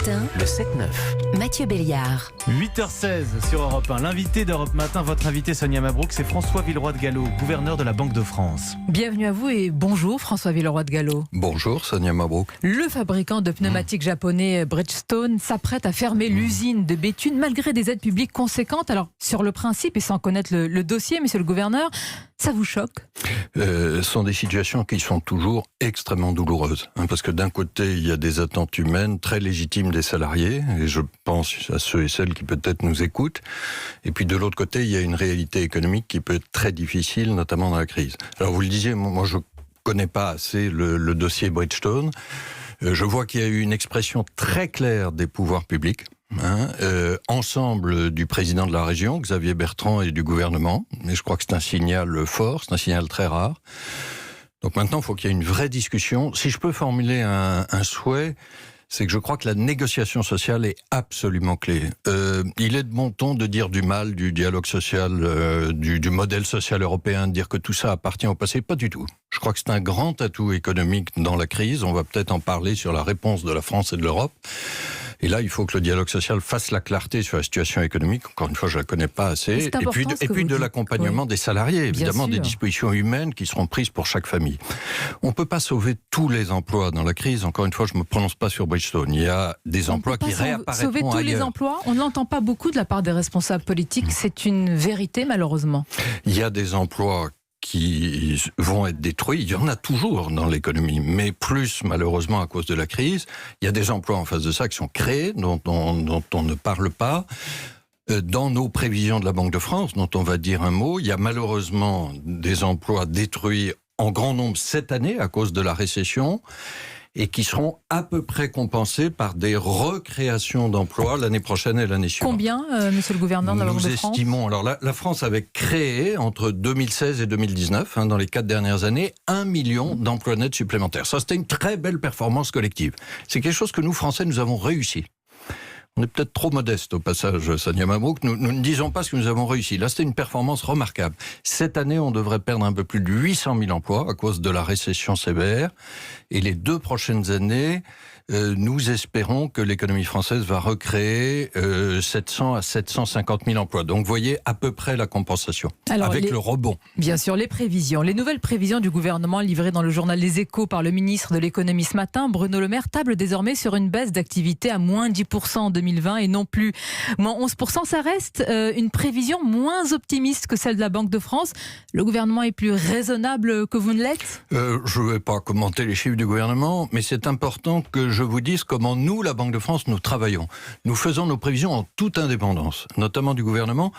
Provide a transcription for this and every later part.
Matin, Le 7-9. Mathieu Béliard. 8h16 sur Europe 1. L'invité d'Europe Matin, votre invité Sonia Mabrouk, c'est François Villeroy de Galhau, gouverneur de la Banque de France. Bienvenue à vous et bonjour François Villeroy de Galhau. Bonjour Sonia Mabrouk. Le fabricant de pneumatiques japonais Bridgestone s'apprête à fermer l'usine de Béthune malgré des aides publiques conséquentes. Alors sur le principe et sans connaître le dossier, monsieur le gouverneur, ça vous choque ? Ce sont des situations qui sont toujours extrêmement douloureuses. Parce que d'un côté, il y a des attentes humaines très légitimes des salariés, et je pense à ceux et celles qui peut-être nous écoutent. Et puis de l'autre côté, il y a une réalité économique qui peut être très difficile, notamment dans la crise. Alors vous le disiez, moi je connais pas assez le dossier Bridgestone. Je vois qu'il y a eu une expression très claire des pouvoirs publics. Ensemble du président de la région, Xavier Bertrand, et du gouvernement. Mais je crois que c'est un signal fort, c'est un signal très rare. Donc maintenant, il faut qu'il y ait une vraie discussion. Si je peux formuler un souhait, c'est que je crois que la négociation sociale est absolument clé. Il est de bon ton de dire du mal du dialogue social, du modèle social européen, de dire que tout ça appartient au passé. Pas du tout. Je crois que c'est un grand atout économique dans la crise. On va peut-être en parler sur la réponse de la France et de l'Europe. Et là, il faut que le dialogue social fasse la clarté sur la situation économique. Encore une fois, je ne la connais pas assez. Et puis de l'accompagnement des salariés, évidemment, des dispositions humaines qui seront prises pour chaque famille. On ne peut pas sauver tous les emplois dans la crise. Encore une fois, je ne me prononce pas sur Bridgestone. Il y a des emplois qui réapparaîtront sauver tous ailleurs. les emplois, on ne l'entend pas beaucoup de la part des responsables politiques. C'est une vérité, malheureusement. Il y a des emplois qui vont être détruits. Il y en a toujours dans l'économie, mais plus malheureusement à cause de la crise. Il y a des emplois en face de ça qui sont créés, dont on ne parle pas. Dans nos prévisions de la Banque de France, dont on va dire un mot, il y a malheureusement des emplois détruits en grand nombre cette année à cause de la récession, et qui seront à peu près compensés par des recréations d'emplois l'année prochaine et l'année suivante. Combien, monsieur le gouverneur de la Banque de France ? Nous estimons, alors la France avait créé entre 2016 et 2019, dans les 4 dernières années, 1 million d'emplois nets supplémentaires. Ça, c'était une très belle performance collective. C'est quelque chose que nous, Français, nous avons réussi. On est peut-être trop modeste au passage, Sonia Mabrouk. Nous ne disons pas ce que nous avons réussi. Là, c'était une performance remarquable. Cette année, on devrait perdre un peu plus de 800 000 emplois à cause de la récession sévère. Et les 2 prochaines années, nous espérons que l'économie française va recréer 700 à 750 000 emplois. Donc, vous voyez à peu près la compensation, avec le rebond. Bien sûr, les prévisions. Les nouvelles prévisions du gouvernement livrées dans le journal Les Échos par le ministre de l'économie ce matin, Bruno Le Maire, table désormais sur une baisse d'activité à moins 10% en 2020 et non plus moins 11%. Ça reste une prévision moins optimiste que celle de la Banque de France. Le gouvernement est plus raisonnable que vous ne l'êtes ? Je ne vais pas commenter les chiffres du gouvernement, mais c'est important que je vous dise comment nous, la Banque de France, nous travaillons. Nous faisons nos prévisions en toute indépendance, notamment du gouvernement,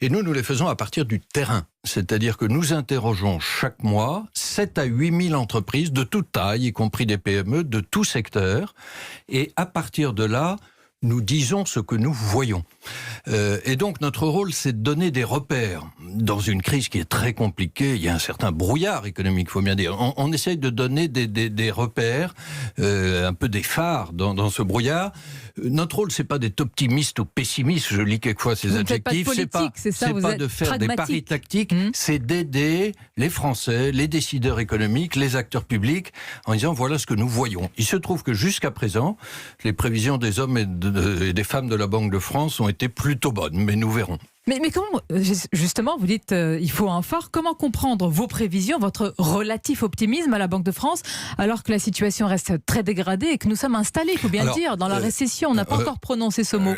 et nous les faisons à partir du terrain. C'est-à-dire que nous interrogeons chaque mois 7 à 8 000 entreprises de toute taille, y compris des PME, de tout secteur, et à partir de là, nous disons ce que nous voyons. Et donc notre rôle, c'est de donner des repères. Dans une crise qui est très compliquée, il y a un certain brouillard économique, il faut bien dire. On essaye de donner des repères, un peu des phares dans ce brouillard. Notre rôle, c'est pas d'être optimiste ou pessimiste, je lis quelquefois ces adjectifs. C'est pas de faire des paris tactiques, c'est d'aider les Français, les décideurs économiques, les acteurs publics, en disant voilà ce que nous voyons. Il se trouve que jusqu'à présent, les prévisions des hommes et des femmes de la Banque de France ont été plutôt bonnes, mais nous verrons. Mais comment, justement, vous dites il faut un phare. Comment comprendre vos prévisions, votre relatif optimisme à la Banque de France, alors que la situation reste très dégradée et que nous sommes installés, il faut bien le dire, dans la récession. On n'a pas encore prononcé ce mot.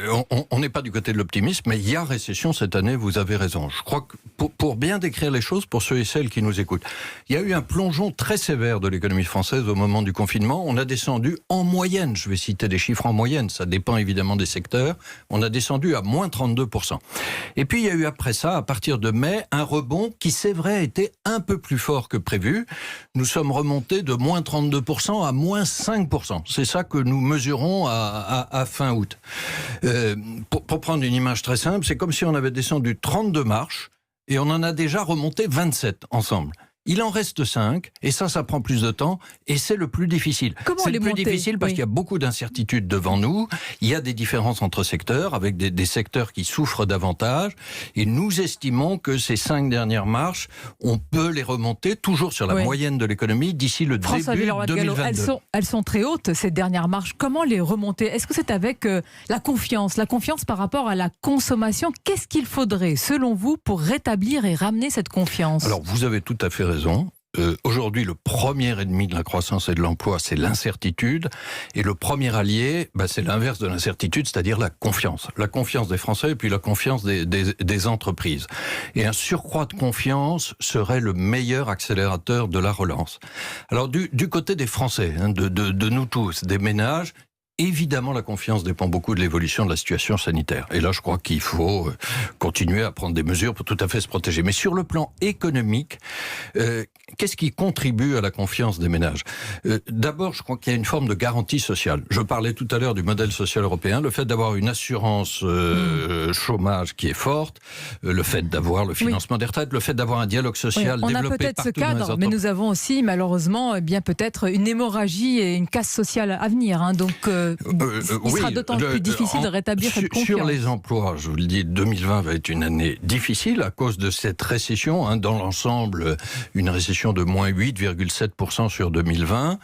On n'est pas du côté de l'optimisme, mais il y a récession cette année, vous avez raison. Je crois que pour bien décrire les choses, pour ceux et celles qui nous écoutent, il y a eu un plongeon très sévère de l'économie française au moment du confinement. On a descendu en moyenne, je vais citer des chiffres en moyenne, ça dépend évidemment des secteurs, on a descendu à moins 32%. Et puis il y a eu après ça, à partir de mai, un rebond qui, c'est vrai, a été un peu plus fort que prévu. Nous sommes remontés de moins 32% à moins 5%. C'est ça que nous mesurons à fin août. Pour prendre une image très simple, c'est comme si on avait descendu 32 marches et on en a déjà remonté 27 ensemble. Il en reste 5, et ça prend plus de temps, et c'est le plus difficile. Comment c'est les le plus monter difficile parce qu'il y a beaucoup d'incertitudes devant nous, il y a des différences entre secteurs, avec des secteurs qui souffrent davantage, et nous estimons que ces 5 dernières marches, on peut les remonter toujours sur la moyenne de l'économie d'ici le début 2022. Elles sont très hautes, ces dernières marches. Comment les remonter? Est-ce que c'est avec la confiance par rapport à la consommation? Qu'est-ce qu'il faudrait, selon vous, pour rétablir et ramener cette confiance? Alors, vous avez tout à fait raison. Aujourd'hui, le premier ennemi de la croissance et de l'emploi, c'est l'incertitude. Et le premier allié, c'est l'inverse de l'incertitude, c'est-à-dire la confiance. La confiance des Français et puis la confiance des entreprises. Et un surcroît de confiance serait le meilleur accélérateur de la relance. Alors, du côté des Français, de nous tous, des ménages, évidemment, la confiance dépend beaucoup de l'évolution de la situation sanitaire. Et là, je crois qu'il faut continuer à prendre des mesures pour tout à fait se protéger. Mais sur le plan économique, qu'est-ce qui contribue à la confiance des ménages? D'abord, je crois qu'il y a une forme de garantie sociale. Je parlais tout à l'heure du modèle social européen, le fait d'avoir une assurance chômage qui est forte, le fait d'avoir le financement des retraites, le fait d'avoir un dialogue social développé partout. On a peut-être ce cadre, mais nous avons aussi, malheureusement, peut-être une hémorragie et une casse sociale à venir. Donc, il sera d'autant plus difficile de rétablir cette confiance. Sur les emplois, je vous le dis, 2020 va être une année difficile à cause de cette récession. Dans l'ensemble, une récession de moins 8,7% sur 2020,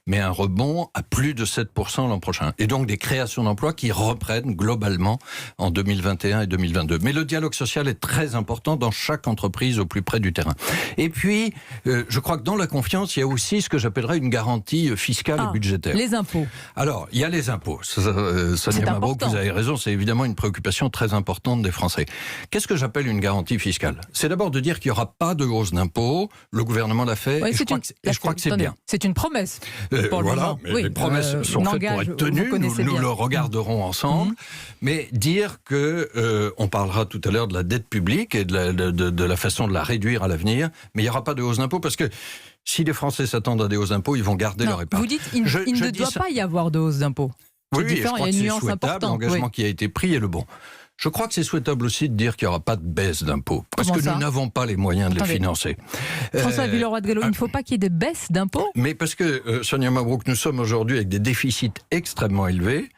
mais un rebond à plus de 7% l'an prochain. Et donc des créations d'emplois qui reprennent globalement en 2021 et 2022. Mais le dialogue social est très important dans chaque entreprise au plus près du terrain. Et puis, je crois que dans la confiance, il y a aussi ce que j'appellerais une garantie fiscale et budgétaire. Les impôts. Alors, il y a les impôts. Sonia Mabrouk, vous avez raison, c'est évidemment une préoccupation très importante des Français. Qu'est-ce que j'appelle une garantie fiscale? C'est d'abord de dire qu'il n'y aura pas de hausse d'impôts. Le gouvernement l'a fait, et je crois que c'est bien. C'est une promesse. Voilà, mais les promesses sont faites pour être tenues, nous le regarderons ensemble, mais dire que on parlera tout à l'heure de la dette publique et de la façon de la réduire à l'avenir, mais il n'y aura pas de hausse d'impôts parce que si les Français s'attendent à des hausses d'impôts, ils vont garder leur épargne. Vous dites il ne doit pas y avoir de hausse d'impôts. Oui, je crois que c'est souhaitable, l'engagement qui a été pris est le bon. Je crois que c'est souhaitable aussi de dire qu'il n'y aura pas de baisse d'impôts, parce que nous n'avons pas les moyens de les financer. François Villeroy de Galhau, il ne faut pas qu'il y ait des baisses d'impôts? Mais parce que, Sonia Mabrouk, nous sommes aujourd'hui avec des déficits extrêmement élevés.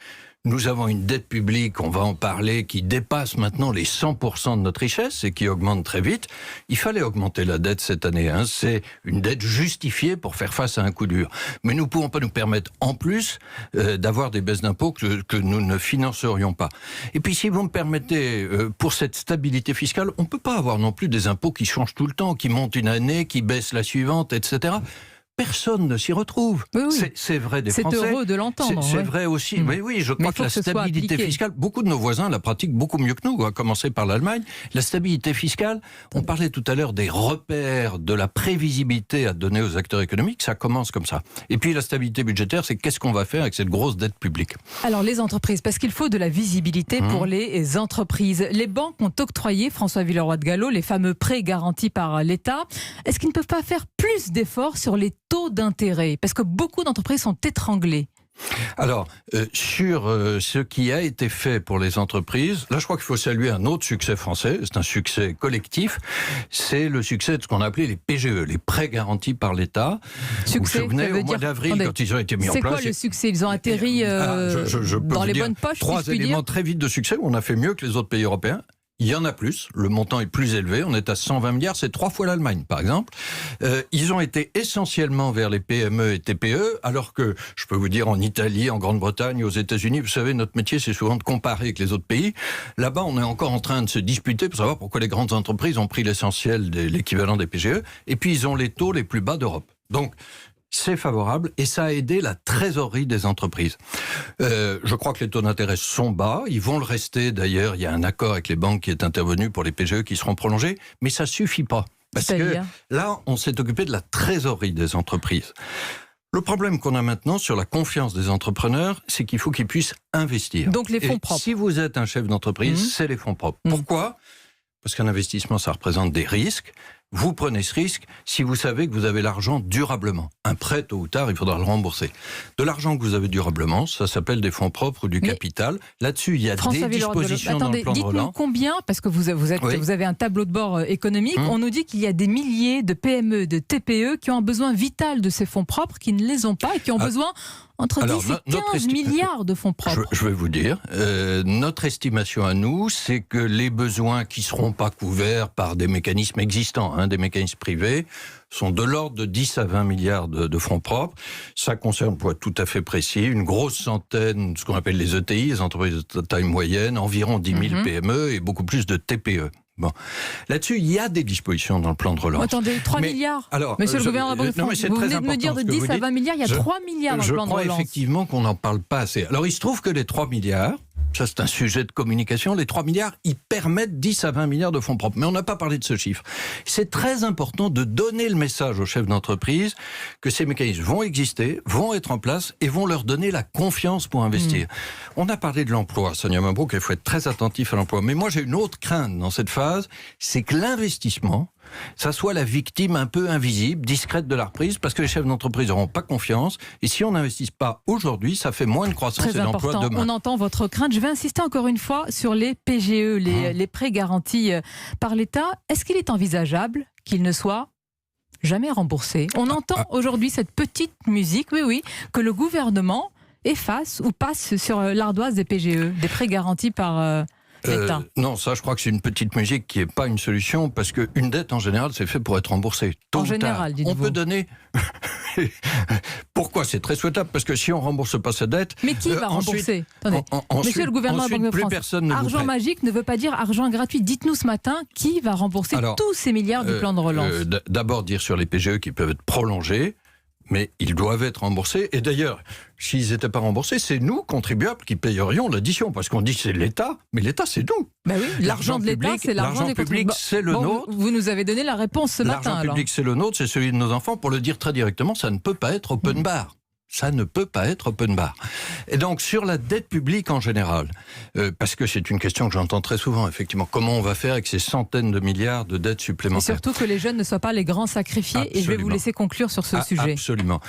Nous avons une dette publique, on va en parler, qui dépasse maintenant les 100% de notre richesse et qui augmente très vite. Il fallait augmenter la dette cette année. C'est une dette justifiée pour faire face à un coup dur. Mais nous ne pouvons pas nous permettre, en plus, d'avoir des baisses d'impôts que nous ne financerions pas. Et puis, si vous me permettez, pour cette stabilité fiscale, on ne peut pas avoir non plus des impôts qui changent tout le temps, qui montent une année, qui baissent la suivante, etc. Personne ne s'y retrouve. Oui. C'est vrai des Français. C'est heureux de l'entendre. C'est vrai aussi. Mais oui, je crois que la stabilité fiscale, beaucoup de nos voisins la pratiquent beaucoup mieux que nous, à commencer par l'Allemagne. La stabilité fiscale, on parlait tout à l'heure des repères, de la prévisibilité à donner aux acteurs économiques, ça commence comme ça. Et puis la stabilité budgétaire, c'est qu'est-ce qu'on va faire avec cette grosse dette publique? Alors les entreprises, parce qu'il faut de la visibilité pour les entreprises. Les banques ont octroyé, François Villeroy de Galhau, les fameux prêts garantis par l'État. Est-ce qu'ils ne peuvent pas faire plus d'efforts sur les taux d'intérêt? Parce que beaucoup d'entreprises sont étranglées. Alors, sur ce qui a été fait pour les entreprises, là je crois qu'il faut saluer un autre succès français, c'est un succès collectif, c'est le succès de ce qu'on a appelé les PGE, les prêts garantis par l'État. Vous vous souvenez, au mois d'avril, quand ils ont été mis en place... C'est quoi le succès? Ils ont atterri dans les bonnes poches, trois éléments très vite de succès, où on a fait mieux que les autres pays européens. Il y en a plus, le montant est plus élevé, on est à 120 milliards, c'est 3 fois l'Allemagne par exemple. Ils ont été essentiellement vers les PME et TPE, alors que, je peux vous dire, en Italie, en Grande-Bretagne, aux États-Unis, vous savez, notre métier c'est souvent de comparer avec les autres pays. Là-bas, on est encore en train de se disputer pour savoir pourquoi les grandes entreprises ont pris l'essentiel de l'équivalent des PGE, et puis ils ont les taux les plus bas d'Europe. Donc, c'est favorable et ça a aidé la trésorerie des entreprises. Je crois que les taux d'intérêt sont bas, ils vont le rester d'ailleurs, il y a un accord avec les banques qui est intervenu pour les PGE qui seront prolongés, mais ça suffit pas. Parce que là, on s'est occupé de la trésorerie des entreprises. Le problème qu'on a maintenant sur la confiance des entrepreneurs, c'est qu'il faut qu'ils puissent investir. Donc les fonds propres. Si vous êtes un chef d'entreprise, c'est les fonds propres. Pourquoi ? Parce qu'un investissement, ça représente des risques. vous prenez ce risque si vous savez que vous avez l'argent durablement. Un prêt, tôt ou tard, il faudra le rembourser. De l'argent que vous avez durablement, ça s'appelle des fonds propres ou du capital. Là-dessus, il y a des dispositions dans le plan de relance. Dites-nous combien, parce que vous avez un tableau de bord économique, on nous dit qu'il y a des milliers de PME, de TPE qui ont un besoin vital de ces fonds propres, qui ne les ont pas et qui ont besoin entre 10 et 15 milliards de fonds propres. Je vais vous dire, notre estimation à nous, c'est que les besoins qui ne seront pas couverts par des mécanismes existants, des mécanismes privés, sont de l'ordre de 10 à 20 milliards de fonds propres. Ça concerne, pour être tout à fait précis, une grosse centaine, ce qu'on appelle les ETI, les entreprises de taille moyenne, environ 10 000 PME et beaucoup plus de TPE. Bon. Là-dessus, il y a des dispositions dans le plan de relance. Attendez, 3 milliards. Alors, Monsieur le gouverneur de la Banque de France, vous venez de me dire de 10 à 20 milliards, il y a 3 milliards dans le plan de relance. Je crois effectivement qu'on n'en parle pas assez. Alors, il se trouve que les 3 milliards, ça c'est un sujet de communication, les 3 milliards, ils permettent 10 à 20 milliards de fonds propres. Mais on n'a pas parlé de ce chiffre. C'est très important de donner le message aux chefs d'entreprise que ces mécanismes vont exister, vont être en place et vont leur donner la confiance pour investir. On a parlé de l'emploi, Sonia Mabrouk, il faut être très attentif à l'emploi. Mais moi j'ai une autre crainte dans cette phase, c'est que l'investissement, ça soit la victime un peu invisible, discrète de la reprise, parce que les chefs d'entreprise n'auront pas confiance. Et si on n'investit pas aujourd'hui, ça fait moins de croissance et d'emploi demain. On entend votre crainte. Je vais insister encore une fois sur les PGE, les prêts garantis par l'État. Est-ce qu'il est envisageable qu'ils ne soient jamais remboursés? On entend aujourd'hui cette petite musique, oui, que le gouvernement efface ou passe sur l'ardoise des PGE, des prêts garantis par... non, ça je crois que c'est une petite musique qui n'est pas une solution, parce qu'une dette en général c'est fait pour être remboursée. Tôt en ou général, tard, on peut donner... Pourquoi? C'est très souhaitable, parce que si on ne rembourse pas sa dette... Mais qui va rembourser? Attendez, monsieur le gouverneur de la Banque de France, argent magique ne veut pas dire argent gratuit. Dites-nous ce matin, qui va rembourser tous ces milliards du plan de relance? D'abord dire sur les PGE qui peuvent être prolongés, mais ils doivent être remboursés. Et d'ailleurs, s'ils n'étaient pas remboursés, c'est nous, contribuables, qui payerions l'addition. Parce qu'on dit que c'est l'État, mais l'État, c'est nous. Ben oui, l'argent de l'État, c'est l'argent des public, c'est le nôtre. Vous nous avez donné la réponse ce matin. L'argent public, c'est le nôtre, c'est celui de nos enfants. Pour le dire très directement, ça ne peut pas être open bar. Ça ne peut pas être open bar. Et donc, sur la dette publique en général, parce que c'est une question que j'entends très souvent, effectivement, comment on va faire avec ces centaines de milliards de dettes supplémentaires? Et surtout que les jeunes ne soient pas les grands sacrifiés. Absolument. Et je vais vous laisser conclure sur ce sujet. Absolument.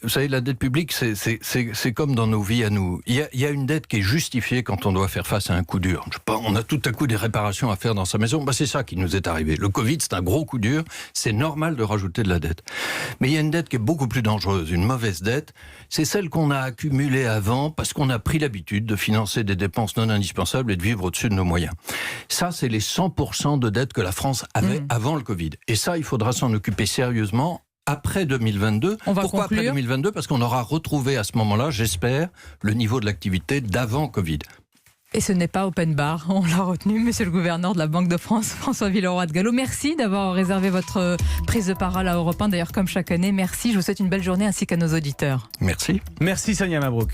Vous savez, la dette publique, c'est comme dans nos vies à nous. Il y a une dette qui est justifiée quand on doit faire face à un coup dur. Je sais pas, on a tout à coup des réparations à faire dans sa maison. C'est ça qui nous est arrivé. Le Covid, c'est un gros coup dur. C'est normal de rajouter de la dette. Mais il y a une dette qui est beaucoup plus dangereuse, une mauvaise dette. C'est celle qu'on a accumulée avant parce qu'on a pris l'habitude de financer des dépenses non indispensables et de vivre au-dessus de nos moyens. Ça, c'est les 100% de dettes que la France avait avant le Covid. Et ça, il faudra s'en occuper sérieusement après 2022. Pourquoi après 2022? Parce qu'on aura retrouvé à ce moment-là, j'espère, le niveau de l'activité d'avant Covid. Et ce n'est pas open bar, on l'a retenu, monsieur le gouverneur de la Banque de France, François Villeroy de Galhau. Merci d'avoir réservé votre prise de parole à Europe 1, d'ailleurs comme chaque année. Merci, je vous souhaite une belle journée ainsi qu'à nos auditeurs. Merci. Merci Sonia Mabrouk.